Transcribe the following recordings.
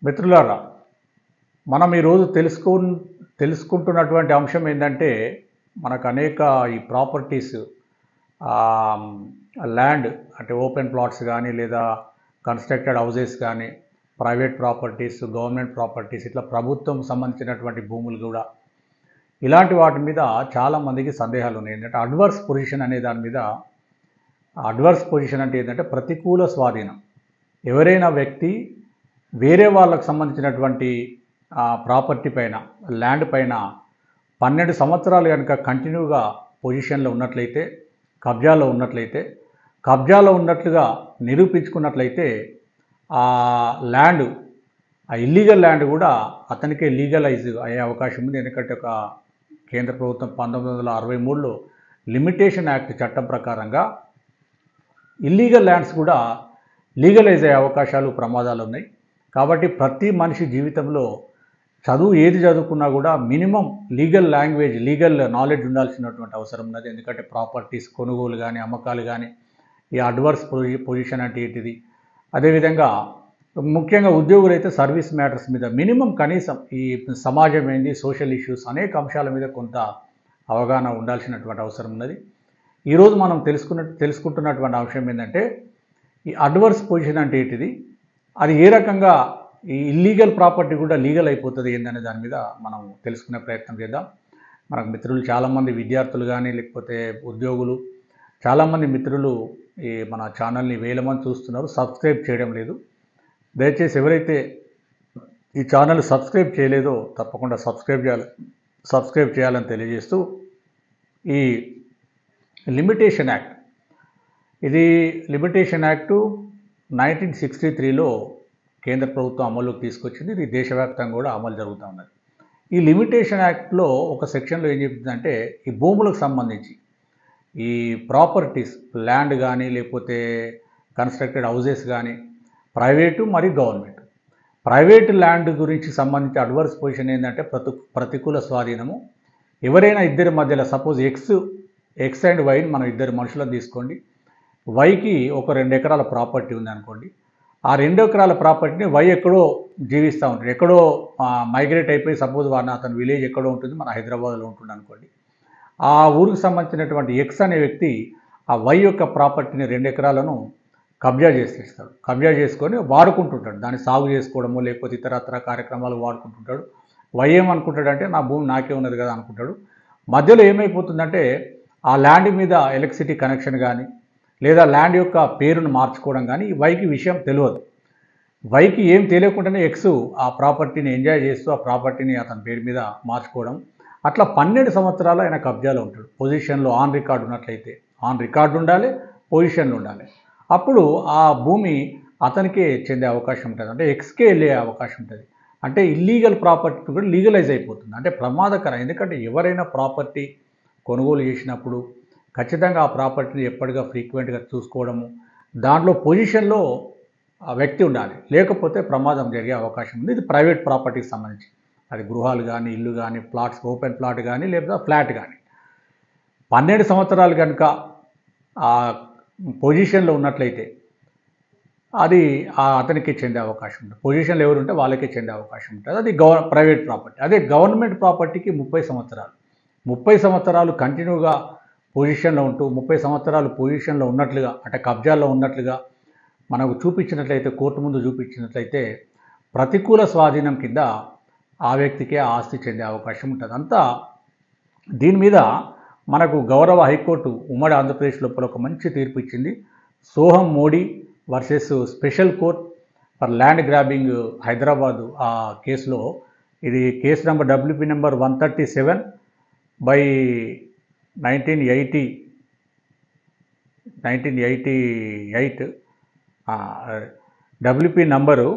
మిత్రులారా, మనం ఈరోజు తెలుసుకుంటున్నటువంటి అంశం ఏంటంటే, మనకు అనేక ఈ ప్రాపర్టీస్, ల్యాండ్ అంటే ఓపెన్ ప్లాట్స్ కానీ, లేదా కన్స్ట్రక్టెడ్ హౌసెస్ కానీ, ప్రైవేట్ ప్రాపర్టీస్, గవర్నమెంట్ ప్రాపర్టీస్, ఇట్లా ప్రభుత్వం సంబంధించినటువంటి భూములు కూడా, ఇలాంటి వాటి మీద చాలామందికి సందేహాలు ఉన్నాయి. ఏంటంటే అడ్వర్స్ పొజిషన్ అనే దాని మీద. అడ్వర్స్ పొజిషన్ అంటే ఏంటంటే ప్రతికూల స్వాధీనం. ఎవరైనా వ్యక్తి వేరే వాళ్ళకు సంబంధించినటువంటి ప్రాపర్టీ పైన, ల్యాండ్ పైన 12 సంవత్సరాలు కనుక కంటిన్యూగా పొజిషన్లో ఉన్నట్లయితే, కబ్జాలో ఉన్నట్లుగా నిరూపించుకున్నట్లయితే, ఆ ల్యాండ్, ఆ ఇల్లీగల్ ల్యాండ్ కూడా అతనికే లీగలైజ్ అయ్యే అవకాశం ఉంది. ఎందుకంటే ఒక కేంద్ర ప్రభుత్వం 1963లో లిమిటేషన్ యాక్ట్ చట్టం ప్రకారంగా ఇల్లీగల్ ల్యాండ్స్ కూడా లీగలైజ్ అయ్యే అవకాశాలు, ప్రమాదాలు ఉన్నాయి. కాబట్టి ప్రతి మనిషి జీవితంలో ఏది చదువుకున్నా కూడా minimum legal language, legal knowledge ఉండాల్సినటువంటి అవసరం ఉన్నది. ఎందుకంటే ప్రాపర్టీస్ కొనుగోలు కానీ, అమ్మకాలు కానీ, ఈ అడ్వర్స్ పొజిషన్ అంటే ఏంటిది, అదేవిధంగా ముఖ్యంగా ఉద్యోగులు అయితే సర్వీస్ మ్యాటర్స్ మీద మినిమం కనీసం ఈ సమాజం ఏంది, సోషల్ ఇష్యూస్, అనేక అంశాల మీద కొంత అవగాహన ఉండాల్సినటువంటి అవసరం ఉన్నది. ఈరోజు మనం తెలుసుకుంటున్నటువంటి అంశం ఏంటంటే, ఈ అడ్వర్స్ పొజిషన్ అంటే ఏంటిది, అది ఏ రకంగా ఈ ఇల్లీగల్ ప్రాపర్టీ కూడా లీగల్ అయిపోతుంది ఏందనే దాని మీద మనం తెలుసుకునే ప్రయత్నం చేద్దాం. మనకు మిత్రులు చాలామంది, విద్యార్థులు కానీ, లేకపోతే ఉద్యోగులు, చాలామంది మిత్రులు ఈ మన ఛానల్ని వేల మంది చూస్తున్నారు, సబ్స్క్రైబ్ చేయడం లేదు. దయచేసి ఎవరైతే ఈ ఛానల్ సబ్స్క్రైబ్ చేయలేదో తప్పకుండా సబ్స్క్రైబ్ చేయాలని తెలియజేస్తూ, ఈ లిమిటేషన్ యాక్ట్, ఇది లిమిటేషన్ యాక్టు 1963లో కేంద్ర ప్రభుత్వం అమలులోకి తీసుకొచ్చింది. ఇది దేశవ్యాప్తంగా కూడా అమలు జరుగుతూ ఉన్నది. ఈ లిమిటేషన్ యాక్ట్లో ఒక సెక్షన్లో ఏం చెప్తుందంటే, ఈ భూములకు సంబంధించి ఈ ప్రాపర్టీస్, ల్యాండ్ కానీ, లేకపోతే కన్స్ట్రక్టెడ్ హౌసెస్ కానీ, ప్రైవేటు మరియు గవర్నమెంట్. ప్రైవేటు ల్యాండ్ గురించి సంబంధించి అడ్వర్స్ పొజిషన్ ఏంటంటే ప్రతికూల స్వాధీనము. ఎవరైనా ఇద్దరి మధ్యలో, సపోజ్ ఎక్స్ అండ్ వైని మనం ఇద్దరు మనుషులను తీసుకోండి. వైకి ఒక 2 ఎకరాల ప్రాపర్టీ ఉంది అనుకోండి. ఆ 2 ఎకరాల ప్రాపర్టీని వై ఎక్కడో జీవిస్తూ ఉంటాడు, ఎక్కడో మైగ్రేట్ అయిపోయి, సపోజ్ అతని విలేజ్ ఎక్కడో ఉంటుంది, మన హైదరాబాద్లో ఉంటుంది అనుకోండి. ఆ ఊరికి సంబంధించినటువంటి ఎక్స్ అనే వ్యక్తి ఆ వై యొక్క ప్రాపర్టీని 2 ఎకరాలను కబ్జా చేసేస్తాడు. కబ్జా చేసుకొని వాడుకుంటుంటాడు, దాన్ని సాగు చేసుకోవడము, లేకపోతే ఇతరత్ర కార్యక్రమాలు వాడుకుంటుంటాడు. వై ఏమనుకుంటాడంటే నా భూమి నాకే ఉన్నది కదా అనుకుంటాడు. మధ్యలో ఏమైపోతుందంటే, ఆ ల్యాండ్ మీద ఎలక్ట్రిసిటీ కనెక్షన్ కానీ, లేదా ల్యాండ్ యొక్క పేరును మార్చుకోవడం కానీ ఈ వైకి విషయం తెలియదు. వైకి ఏం తెలియకుండానే ఎక్స్ ఆ ప్రాపర్టీని ఎంజాయ్ చేస్తూ ఆ ప్రాపర్టీని అతని పేరు మీద మార్చుకోవడం, అట్లా 12 సంవత్సరాలు ఆయన కబ్జాలో ఉంటాడు. పొజిషన్లో ఆన్ రికార్డు ఉన్నట్లయితే, ఆన్ రికార్డు ఉండాలి, పొజిషన్లో ఉండాలి. అప్పుడు ఆ భూమి అతనికే చెందే అవకాశం ఉంటుంది, అంటే ఎక్స్కే వెళ్ళే అవకాశం ఉంటుంది. అంటే ఇల్లీగల్ ప్రాపర్టీ కూడా లీగలైజ్ అయిపోతుంది. అంటే ప్రమాదకరం. ఎందుకంటే ఎవరైనా ప్రాపర్టీ కొనుగోలు చేసినప్పుడు ఖచ్చితంగా ఆ ప్రాపర్టీని ఎప్పటిగా ఫ్రీక్వెంట్గా చూసుకోవడము, దాంట్లో పొజిషన్లో ఆ వ్యక్తి ఉండాలి, లేకపోతే ప్రమాదం జరిగే అవకాశం ఉంది. ఇది ప్రైవేట్ ప్రాపర్టీకి సంబంధించి, అది గృహాలు కానీ, ఇల్లు కానీ, ప్లాట్స్, ఓపెన్ ప్లాట్ కానీ, లేదా ఫ్లాట్ కానీ 12 సంవత్సరాలు కనుక ఆ పొజిషన్లో ఉన్నట్లయితే అది అతనికి చెందే అవకాశం ఉంటుంది. పొజిషన్లో ఎవరుంటే వాళ్ళకే చెందే అవకాశం ఉంటుంది. అది ప్రైవేట్ ప్రాపర్టీ. అదే గవర్నమెంట్ ప్రాపర్టీకి 30 సంవత్సరాలు. 30 సంవత్సరాలు కంటిన్యూగా పొజిషన్లో ఉంటూ, 30 సంవత్సరాలు పొజిషన్లో ఉన్నట్లుగా, అంటే కబ్జాల్లో ఉన్నట్లుగా మనకు చూపించినట్లయితే, కోర్టు ముందు చూపించినట్లయితే, ప్రతికూల స్వాధీనం కింద ఆ వ్యక్తికే ఆస్తి చెందే అవకాశం ఉంటుంది. అంతా దీని మీద మనకు గౌరవ హైకోర్టు ఉమ్మడి ఆంధ్రప్రదేశ్ లోపల ఒక మంచి తీర్పు ఇచ్చింది. Soham Modi versus special court for land grabbing Hyderabad. ఆ కేసులో, ఇది case number WP number 137/1988, WP number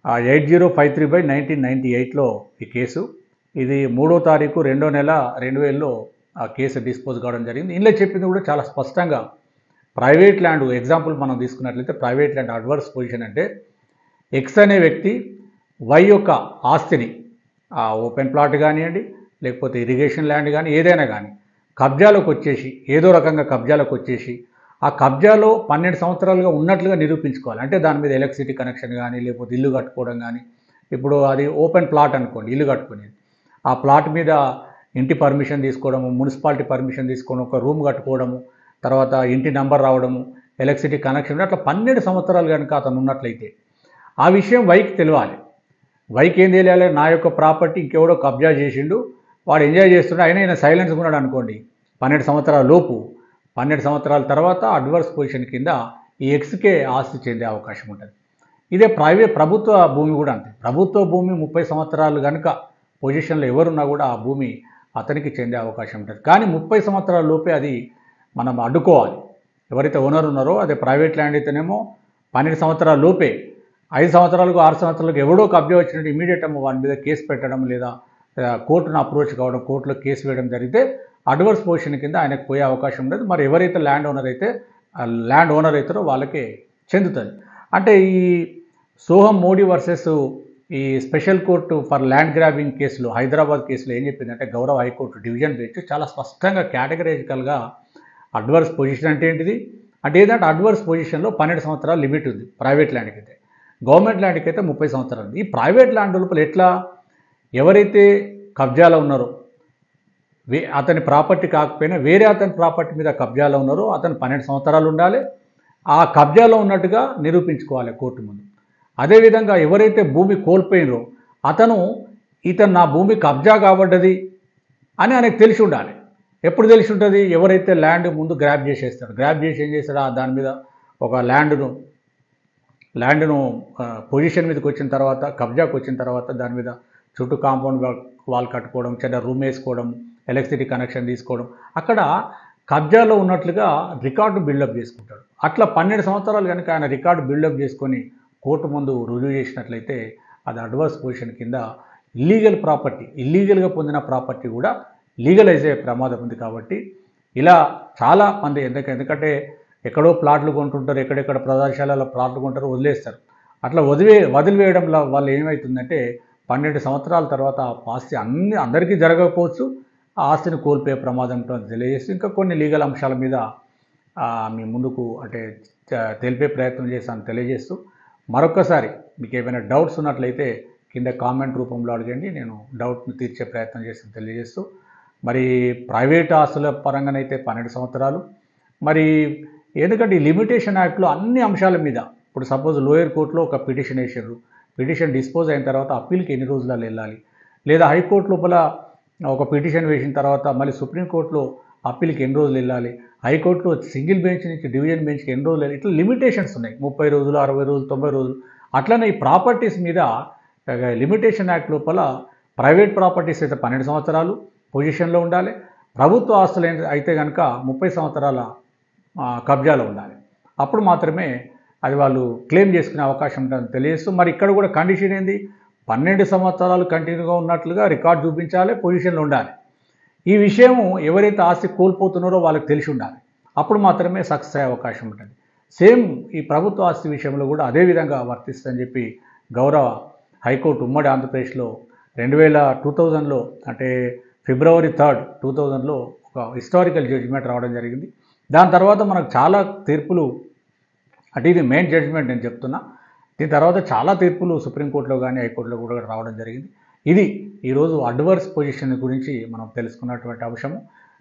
8053/1998లో ఈ కేసు. ఇది 3వ తారీఖు 2వ నెల 2000లో ఆ కేసు డిస్పోజ్ కావడం జరిగింది. ఇందులో చెప్పింది కూడా చాలా స్పష్టంగా, ప్రైవేట్ ల్యాండ్ ఎగ్జాంపుల్ మనం తీసుకున్నట్లయితే, ప్రైవేట్ ల్యాండ్ అడ్వర్స్ పొజిషన్ అంటే ఎక్స్ అనే వ్యక్తి వై యొక్క ఆస్తిని, ఆ ఓపెన్ ప్లాట్ కానివ్వండి, లేకపోతే ఇరిగేషన్ ల్యాండ్ కానీ, ఏదైనా కానీ కబ్జాలోకి వచ్చేసి, ఏదో రకంగా కబ్జాలోకి వచ్చేసి ఆ కబ్జాలో 12 సంవత్సరాలుగా ఉన్నట్లుగా నిరూపించుకోవాలి. అంటే దాని మీద ఎలక్ట్రిసిటీ కనెక్షన్ కానీ, లేకపోతే ఇల్లు కట్టుకోవడం కానీ, ఇప్పుడు అది ఓపెన్ ప్లాట్ అనుకోండి, ఇల్లు కట్టుకునేది. ఆ ప్లాట్ మీద ఇంటి పర్మిషన్ తీసుకోవడము, మున్సిపాలిటీ పర్మిషన్ తీసుకోవడం, ఒక రూమ్ కట్టుకోవడము, తర్వాత ఇంటి నంబర్ రావడము, ఎలక్ట్రిసిటీ కనెక్షన్, అట్లా 12 సంవత్సరాలు కనుక అతను ఉన్నట్లయితే ఆ విషయం వైకి తెలియాలి. వైకి ఏం తెలియాలి? నా యొక్క ప్రాపర్టీ ఇంకెవడో కబ్జా చేసిండు, వాడు ఎంజాయ్ చేస్తున్నాడు, అయినా ఈయన సైలెన్స్గా ఉన్నాడు అనుకోండి, 12 సంవత్సరాల లోపు, 12 సంవత్సరాల తర్వాత అడ్వర్స్ పొజిషన్ కింద ఈ ఎక్స్కే ఆస్తి చెందే అవకాశం ఉంటుంది. ఇదే ప్రభుత్వ భూమి కూడా అంతే. ప్రభుత్వ భూమి 30 సంవత్సరాలు కనుక పొజిషన్లో ఎవరున్నా కూడా ఆ భూమి అతనికి చెందే అవకాశం ఉంటుంది. కానీ 30 సంవత్సరాల లోపే అది మనం అడ్డుకోవాలి. ఎవరైతే ఓనర్ ఉన్నారో, అదే ప్రైవేట్ ల్యాండ్ అయితేనేమో 12 సంవత్సరాల లోపే, 5 సంవత్సరాలకు 6 సంవత్సరాలకు ఎవడో కబ్జా వచ్చినట్టు ఇమీడియట్ వాని మీద కేసు పెట్టడం, లేదా కోర్టును అప్రోచ్ కావడం, కోర్టులో కేసు వేయడం జరిగితే అడ్వర్స్ పొజిషన్ కింద ఆయనకు పోయే అవకాశం ఉండదు. మరి ఎవరైతే ల్యాండ్ ఓనర్ అవుతారో వాళ్ళకే చెందుతుంది. అంటే ఈ సోహం మోడీ వర్సెస్ ఈ special court for land grabbing కేసులో, హైదరాబాద్ కేసులో ఏం చెప్పిందంటే గౌరవ హైకోర్టు డివిజన్ బెంచ్ చాలా స్పష్టంగా కేటగరైజికల్గా అడ్వర్స్ పొజిషన్ అంటే ఏంటిది అంటే ఏదంటే అడ్వర్స్ పొజిషన్లో 12 సంవత్సరాల లిమిట్ ఉంది ప్రైవేట్ ల్యాండ్కి అయితే. గవర్నమెంట్ ల్యాండ్కి అయితే 30 సంవత్సరాలు ఉంది. ఈ ప్రైవేట్ ల్యాండ్ లోపల ఎట్లా, ఎవరైతే కబ్జాలో ఉన్నారో, అతని ప్రాపర్టీ కాకపోయినా వేరే అతని ప్రాపర్టీ మీద కబ్జాలో ఉన్నారో అతను 12 సంవత్సరాలు ఉండాలి. ఆ కబ్జాలో ఉన్నట్టుగా నిరూపించుకోవాలి కోర్టు ముందు. అదేవిధంగా ఎవరైతే భూమి కోల్పోయినరో ఇతను నా భూమి కబ్జా కాబడ్డది అని ఆయనకు తెలిసి ఉండాలి. ఎప్పుడు తెలిసి ఉంటుంది? ఎవరైతే ల్యాండ్ ముందు గ్రాబ్ చేసేస్తాడు, గ్రాబ్ చేసి ఏం చేస్తాడో దాని మీద ఒక ల్యాండ్ను పొజిషన్ మీదకి వచ్చిన తర్వాత, కబ్జాకు వచ్చిన తర్వాత దాని మీద చుట్టూ కాంపౌండ్ వాల్ కట్టుకోవడం, చిన్న రూమ్ వేసుకోవడం, ఎలక్ట్రిసిటీ కనెక్షన్ తీసుకోవడం, అక్కడ కబ్జాలో ఉన్నట్లుగా రికార్డు బిల్డప్ చేసుకుంటాడు. అట్లా 12 సంవత్సరాలు కనుక ఆయన రికార్డు బిల్డప్ చేసుకొని కోర్టు ముందు రుజువు చేసినట్లయితే అది అడ్వర్స్ పొజిషన్ కింద ఇల్లీగల్గా పొందిన ప్రాపర్టీ కూడా లీగలైజ్ అయ్యే ప్రమాదం ఉంది. కాబట్టి ఇలా చాలా మంది ఎందుకంటే ఎక్కడో ప్లాట్లు కొంటుంటారు, ఎక్కడెక్కడ ప్రదేశాలలో ప్లాట్లు కొంటారు, వదిలేస్తారు. అట్లా వదిలివేయడం వల్ల ఏమవుతుందంటే 12 సంవత్సరాల తర్వాత ఆ ఆస్తి అందరికీ జరగకపోవచ్చు, ఆ ఆస్తిని కోల్పోయే ప్రమాదం ఉంటుందని తెలియజేస్తూ ఇంకా కొన్ని లీగల్ అంశాల మీద మీ ముందుకు తెలిపే ప్రయత్నం చేస్తాను తెలియజేస్తూ, మరొక్కసారి మీకు ఏమైనా డౌట్స్ ఉన్నట్లయితే కింద కామెంట్ రూపంలో అడగండి, నేను డౌట్ని తీర్చే ప్రయత్నం చేస్తాను తెలియజేస్తూ. మరి ప్రైవేట్ ఆస్తుల పరంగానైతే 12 సంవత్సరాలు, మరి ఎందుకంటే ఈ లిమిటేషన్ యాక్ట్లో అన్ని అంశాల మీద, ఇప్పుడు సపోజ్ లోయర్ కోర్టులో ఒక పిటిషన్ వేసారు, పిటిషన్ డిస్పోజ్ అయిన తర్వాత అప్పీల్కి ఎన్ని రోజులలో వెళ్ళాలి, లేదా హైకోర్టు లోపల ఒక పిటిషన్ వేసిన తర్వాత మళ్ళీ సుప్రీంకోర్టులో అప్పీల్కి ఎన్ని రోజులు వెళ్ళాలి, హైకోర్టులో సింగిల్ బెంచ్ నుంచి డివిజన్ బెంచ్కి ఎన్ని రోజులు వెళ్ళాలి, ఇట్లా లిమిటేషన్స్ ఉన్నాయి. 30 రోజులు, 60 రోజులు, 90 రోజులు. అట్లనే ఈ ప్రాపర్టీస్ మీద లిమిటేషన్ యాక్ట్ లోపల ప్రైవేట్ ప్రాపర్టీస్ అయితే 12 సంవత్సరాలు పొజిషన్లో ఉండాలి, ప్రభుత్వ ఆస్తులు అయితే కనుక 30 సంవత్సరాల కబ్జాలో ఉండాలి. అప్పుడు మాత్రమే అది వాళ్ళు క్లెయిమ్ చేసుకునే అవకాశం ఉంటుందని తెలియజేస్తూ, మరి ఇక్కడ కూడా కండిషన్ ఏంది, 12 సంవత్సరాలు కంటిన్యూగా ఉన్నట్లుగా రికార్డు చూపించాలి, పొజిషన్లో ఉండాలి. ఈ విషయం ఎవరైతే ఆస్తి కోల్పోతున్నారో వాళ్ళకి తెలిసి ఉండాలి. అప్పుడు మాత్రమే సక్సెస్ అయ్యే అవకాశం ఉంటుంది. సేమ్ ఈ ప్రభుత్వ ఆస్తి విషయంలో కూడా అదే విధంగా వర్తిస్తుందని చెప్పి గౌరవ హైకోర్టు ఉమ్మడి ఆంధ్రప్రదేశ్లో 2000లో అంటే February 3, 2000లో ఒక హిస్టారికల్ జడ్జిమెంట్ రావడం జరిగింది. దాని తర్వాత మనకు చాలా తీర్పులు, అంటే ఇది మెయిన్ జడ్జిమెంట్ నేను చెప్తున్నా, దీని తర్వాత చాలా తీర్పులు సుప్రీంకోర్టులో కానీ హైకోర్టులో కూడా రావడం జరిగింది. ఇది ఈరోజు అడ్వర్స్ పొజిషన్ గురించి మనం తెలుసుకున్నటువంటి అంశము.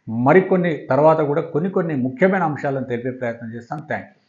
మరికొన్ని తర్వాత కూడా కొన్ని ముఖ్యమైన అంశాలను తెలిపే ప్రయత్నం చేస్తాను. Thank you.